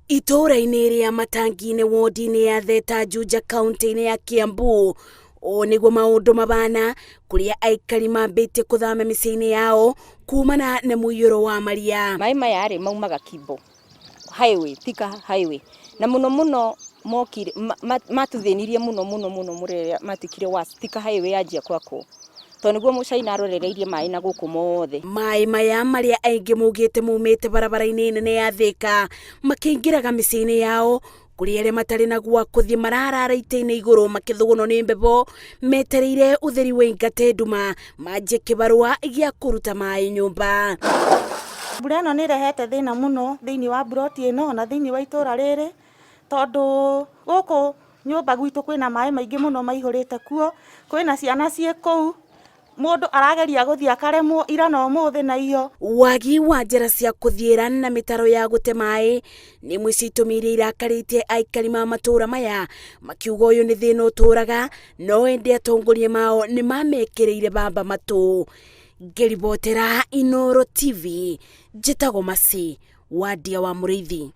Itura-ini ria Matangi-ini wodi-ini ya Murera-Juja kaunti-ini ya Kiambu niguo maundu mabana kuria aikari mambite kuthama micii-ini yao kumana na muiyuro wa maria. Mai maya maumaga Kimbo highway, Thika highway, na muno mokire matuthinirie muno Murera matikire wa Thika highway yanjia kwako toniguo mucaina arorereirie mai na guku mothe. Mai maya maria aingi mugite mumite barabara-ini nene ya Thika makiingiraga micii-ini yao kuria aria matari na gwa kuthie mararara ite-ini iguru makithugunwo ni mbebo metereire utheri wa ingate nduma manjie kibarua gia kuruta mai nyumba. Mbura ĩno nĩ rehete thĩna mũno thĩinĩ wa broti ĩno na thĩinĩ wa itũra rĩrĩ tondu gũkũ nyũmba gwitũ kwĩna maĩ maingĩ mũno maihũrĩte kuo, kwĩna ciana ciĩ kũu, mundu arageria guthia akaremwo ira no muthi na iyo. Wagi wa njĩra cia kuthiĩra na mitaro ya gute mai ni imwe cia itũmi iria irakaritie aikari ma matura maya makiuga ũyũ nĩ thĩna ũtũraga no ende atongoria mao ni mamekireire bamba matu. Ngĩribotera Inooro TV, njĩtagwo Masi wa Ndia wa Mũrĩithi.